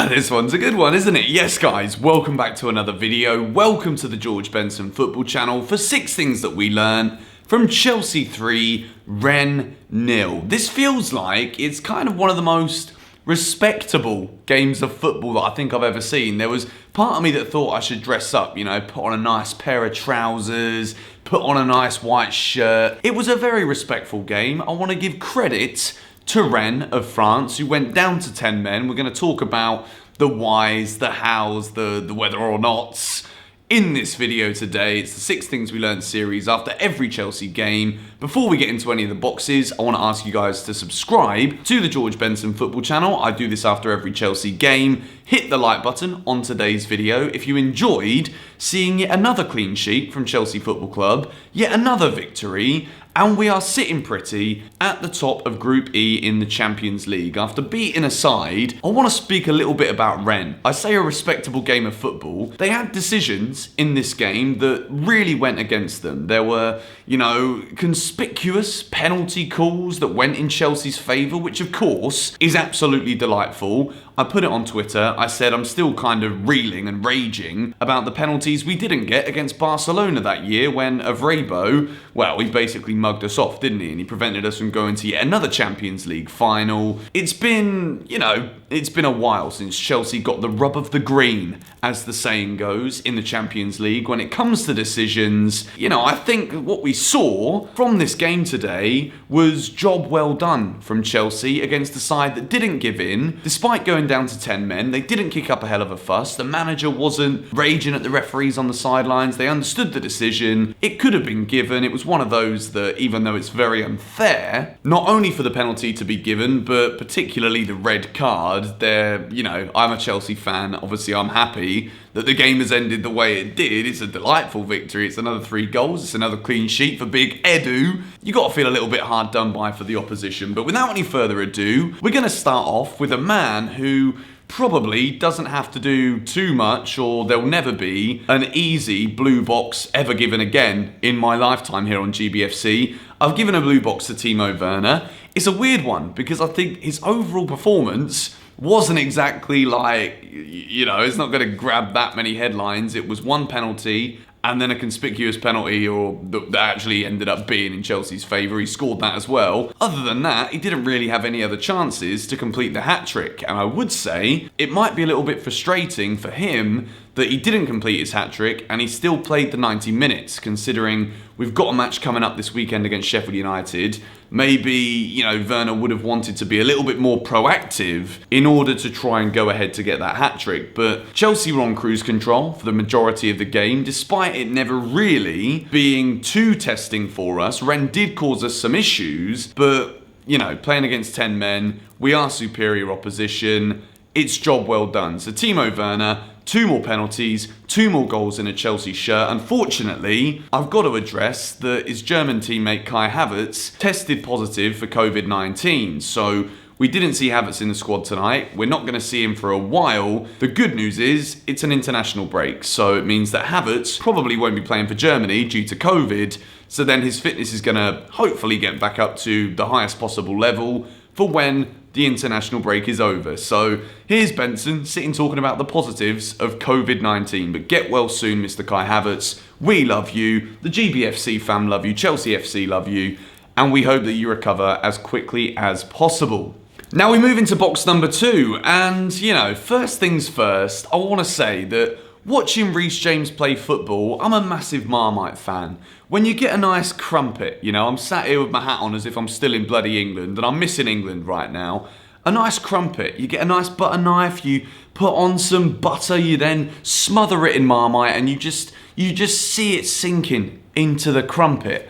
This one's a good one, isn't it? Yes, guys, welcome back to another video. Welcome to the George Benson football channel for 6 things that we learn from Chelsea 3, Rennes 0. This feels like it's kind of one of the most respectable games of football that I think I've ever seen. There was part of me that thought I should dress up, you know, put on a nice pair of trousers, put on a nice white shirt. It was a very respectful game. I want to give credit to Rennes of France, who went down to 10 men. We're going to talk about the whys, the hows, the whether or nots in this video today. It's the 6 things we learned series after every Chelsea game. Before we get into any of the boxes, I want to ask you guys to subscribe to the George Benson football channel. I do this after every Chelsea game. Hit the like button on today's video if you enjoyed seeing yet another clean sheet from Chelsea Football Club, yet another victory, and we are sitting pretty at the top of Group E in the Champions League. After beating a side, I want to speak a little bit about Rennes. I say a respectable game of football. They had decisions in this game that really went against them. There were, you know, conspicuous penalty calls that went in Chelsea's favour, which of course is absolutely delightful. I put it on Twitter. I said I'm still kind of reeling and raging about the penalties we didn't get against Barcelona that year when Avrebo, well, he basically mugged us off, didn't he? And he prevented us from going to yet another Champions League final. It's been, you know, it's been a while since Chelsea got the rub of the green, as the saying goes, in the Champions League. When it comes to decisions, you know, I think what we saw from this game today was job well done from Chelsea against a side that didn't give in. Despite going down to 10 men, they didn't kick up a hell of a fuss. The manager wasn't raging at the referees on the sidelines. They understood the decision. It could have been given. It was one of those that, even though it's very unfair, not only for the penalty to be given, but particularly the red card, there, you know, I'm a Chelsea fan. Obviously, I'm happy that the game has ended the way it did. It's a delightful victory. It's another 3 goals. It's another clean sheet for Big Edu. You got to feel a little bit hard done by for the opposition. But without any further ado, we're going to start off with a man who probably doesn't have to do too much, or there'll never be an easy blue box ever given again in my lifetime here on GBFC. I've given a blue box to Timo Werner. It's a weird one because I think his overall performance wasn't exactly like, you know, it's not going to grab that many headlines. It was one penalty and then a conspicuous penalty, or that actually ended up being in Chelsea's favour. He scored that as well. Other than that, he didn't really have any other chances to complete the hat-trick. And I would say it might be a little bit frustrating for him that he didn't complete his hat-trick and he still played the 90 minutes, considering we've got a match coming up this weekend against Sheffield United. Maybe, you know, Werner would have wanted to be a little bit more proactive in order to try and go ahead to get that hat-trick. But Chelsea were on cruise control for the majority of the game, despite it never really being too testing for us. Rennes did cause us some issues, but, you know, playing against 10 men, we are superior opposition. It's job well done. So Timo Werner, 2 more penalties, 2 more goals in a Chelsea shirt. Unfortunately, I've got to address that his German teammate Kai Havertz tested positive for COVID-19. So we didn't see Havertz in the squad tonight. We're not going to see him for a while. The good news is it's an international break. So it means that Havertz probably won't be playing for Germany due to COVID. So then his fitness is going to hopefully get back up to the highest possible level for when the international break is over. So here's Benson sitting talking about the positives of COVID-19. But get well soon, Mr. Kai Havertz. We love you. The GBFC fam love you. Chelsea FC love you. And we hope that you recover as quickly as possible. Now we move into box number 2. And, you know, first things first, I want to say that watching Reece James play football, I'm a massive Marmite fan. When you get a nice crumpet, you know, I'm sat here with my hat on as if I'm still in bloody England, and I'm missing England right now. A nice crumpet, you get a nice butter knife, you put on some butter, you then smother it in Marmite, and you just see it sinking into the crumpet.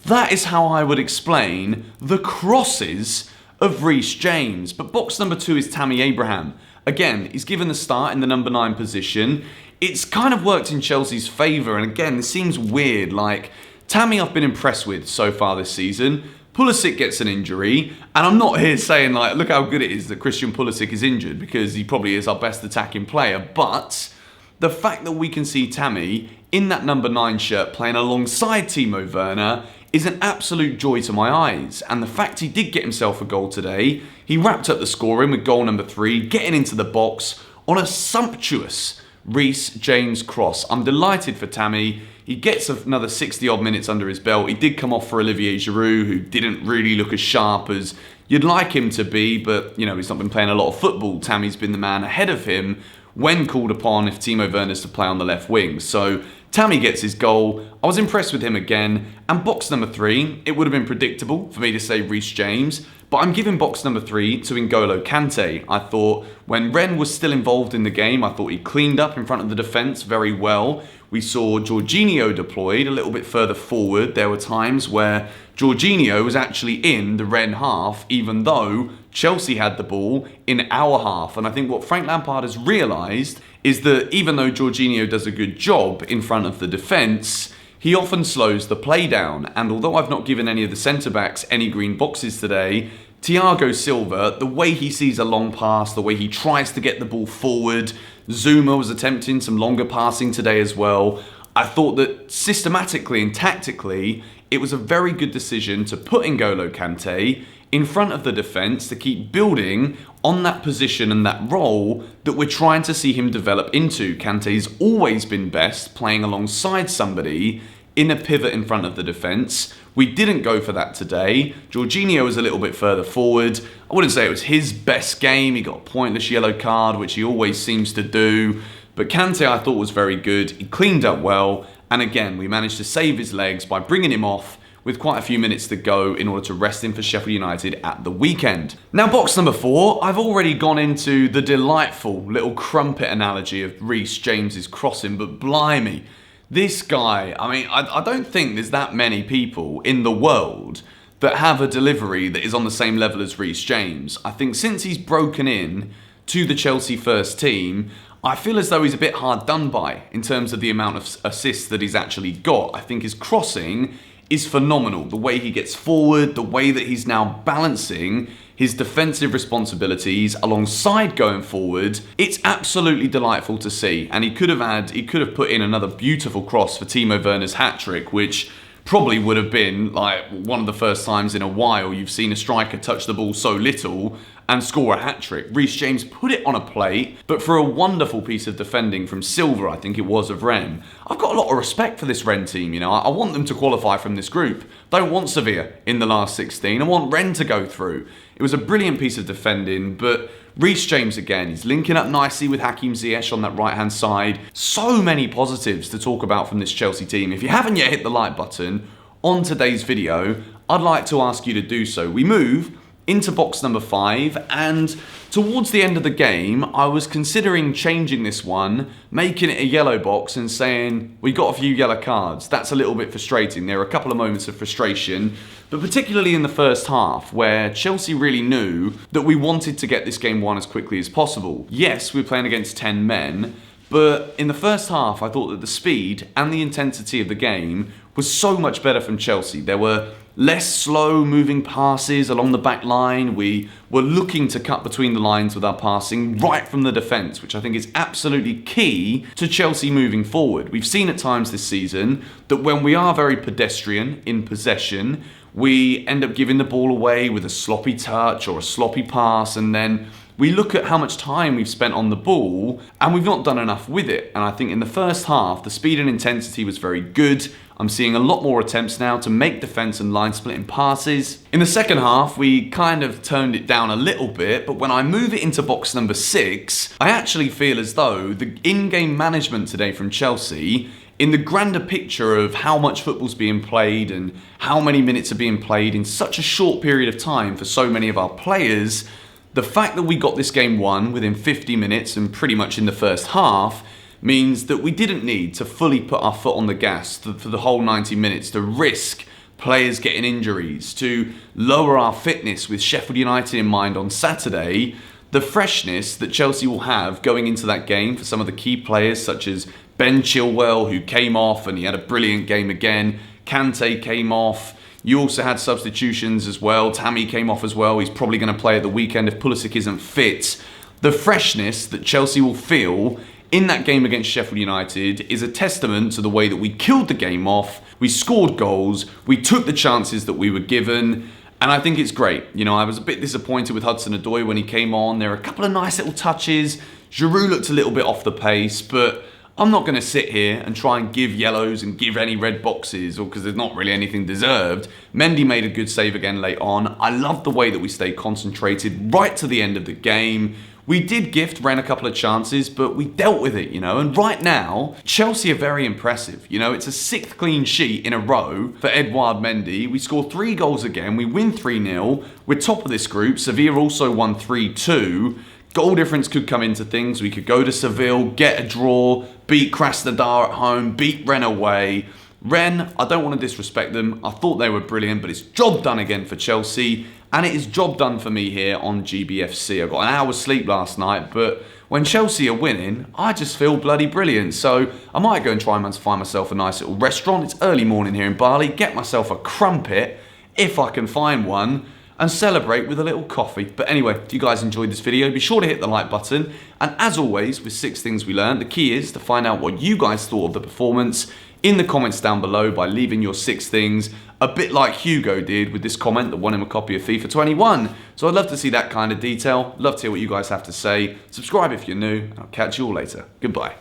That is how I would explain the crosses of Reece James. But box number 2 is Tammy Abraham. Again, he's given the start in the number 9 position. It's kind of worked in Chelsea's favour, and again, this seems weird. Like, Tammy I've been impressed with so far this season. Pulisic gets an injury, and I'm not here saying, like, look how good it is that Christian Pulisic is injured, because he probably is our best attacking player, but the fact that we can see Tammy in that number 9 shirt playing alongside Timo Werner is an absolute joy to my eyes. And the fact he did get himself a goal today, he wrapped up the scoring with goal number 3, getting into the box, on a sumptuous Reece James cross. I'm delighted for Tammy. He gets another 60-odd minutes under his belt. He did come off for Olivier Giroud, who didn't really look as sharp as you'd like him to be, but, you know, he's not been playing a lot of football. Tammy's been the man ahead of him when called upon if Timo Werner's to play on the left wing. So Tammy gets his goal. I was impressed with him again. And box number 3, it would have been predictable for me to say Reece James, but I'm giving box number 3 to N'Golo Kante. I thought when Rennes was still involved in the game, I thought he cleaned up in front of the defence very well. We saw Jorginho deployed a little bit further forward. There were times where Jorginho was actually in the Rennes half, even though Chelsea had the ball in our half. And I think what Frank Lampard has realised is that even though Jorginho does a good job in front of the defence, he often slows the play down. And although I've not given any of the centre-backs any green boxes today, Thiago Silva, the way he sees a long pass, the way he tries to get the ball forward, Zuma was attempting some longer passing today as well. I thought that systematically and tactically, it was a very good decision to put N'Golo Kante in front of the defence to keep building on that position and that role that we're trying to see him develop into. Kante's always been best playing alongside somebody in a pivot in front of the defence. We didn't go for that today. Jorginho was a little bit further forward. I wouldn't say it was his best game. He got a pointless yellow card, which he always seems to do. But Kante, I thought, was very good. He cleaned up well. And again, we managed to save his legs by bringing him off with quite a few minutes to go in order to rest him for Sheffield United at the weekend. Now, box number 4, I've already gone into the delightful little crumpet analogy of Reece James's crossing, but blimey, this guy, I mean, I don't think there's that many people in the world that have a delivery that is on the same level as Reece James. I think since he's broken in to the Chelsea first team, I feel as though he's a bit hard done by in terms of the amount of assists that he's actually got. I think his crossing is phenomenal. The way he gets forward, the way that he's now balancing his defensive responsibilities alongside going forward, it's absolutely delightful to see. And he could have put in another beautiful cross for Timo Werner's hat-trick, which probably would have been like one of the first times in a while you've seen a striker touch the ball so little and score a hat-trick. Reece James put it on a plate, but for a wonderful piece of defending from Silva, I think it was, of Rennes. I've got a lot of respect for this Rennes team, you know. I want them to qualify from this group. Don't want Sevilla in the last 16. I want Rennes to go through. It was a brilliant piece of defending, but Reece James again, he's linking up nicely with Hakim Ziyech on that right-hand side. So many positives to talk about from this Chelsea team. If you haven't yet hit the like button on today's video, I'd like to ask you to do so. We move into box number 5, and towards the end of the game, I was considering changing this one, making it a yellow box and saying, we got a few yellow cards. That's a little bit frustrating. There are a couple of moments of frustration, but particularly in the first half, where Chelsea really knew that we wanted to get this game won as quickly as possible. Yes, we're playing against 10 men, but in the first half, I thought that the speed and the intensity of the game was so much better from Chelsea. There were less slow moving passes along the back line. We were looking to cut between the lines with our passing right from the defence, which I think is absolutely key to Chelsea moving forward. We've seen at times this season that when we are very pedestrian in possession, we end up giving the ball away with a sloppy touch or a sloppy pass, and then we look at how much time we've spent on the ball and we've not done enough with it. And I think in the first half, the speed and intensity was very good. I'm seeing a lot more attempts now to make defence and line splitting passes. In the second half, we kind of toned it down a little bit, but when I move it into box number 6, I actually feel as though the in-game management today from Chelsea, in the grander picture of how much football's being played and how many minutes are being played in such a short period of time for so many of our players, the fact that we got this game won within 50 minutes and pretty much in the first half means that we didn't need to fully put our foot on the gas for the whole 90 minutes to risk players getting injuries, to lower our fitness with Sheffield United in mind on Saturday. The freshness that Chelsea will have going into that game for some of the key players such as Ben Chilwell, who came off and he had a brilliant game again. Kante came off. You also had substitutions as well. Tammy came off as well. He's probably going to play at the weekend if Pulisic isn't fit. The freshness that Chelsea will feel in that game against Sheffield United is a testament to the way that we killed the game off. We scored goals. We took the chances that we were given. And I think it's great. You know, I was a bit disappointed with Hudson-Odoi when he came on. There are a couple of nice little touches. Giroud looked a little bit off the pace, but I'm not going to sit here and try and give yellows and give any red boxes, or because there's not really anything deserved. Mendy made a good save again late on. I love the way that we stayed concentrated right to the end of the game. We did gift Rennes a couple of chances, but we dealt with it, And right now, Chelsea are very impressive. It's a 6th clean sheet in a row for Edouard Mendy. We score 3 goals again. We win 3-0. We're top of this group. Sevilla also won 3-2. Goal difference could come into things. We could go to Seville, get a draw, beat Krasnodar at home, beat Rennes away. Rennes, I don't want to disrespect them. I thought they were brilliant, but it's job done again for Chelsea. And it is job done for me here on GBFC. I got an hour's sleep last night, but when Chelsea are winning, I just feel bloody brilliant. So I might go and try and find myself a nice little restaurant. It's early morning here in Bali. Get myself a crumpet, if I can find one, and celebrate with a little coffee. But anyway, if you guys enjoyed this video, be sure to hit the like button. And as always, with 6 things we learned, the key is to find out what you guys thought of the performance in the comments down below by leaving your 6 things, a bit like Hugo did with this comment that won him a copy of FIFA 21. So I'd love to see that kind of detail. Love to hear what you guys have to say. Subscribe if you're new, and I'll catch you all later. Goodbye.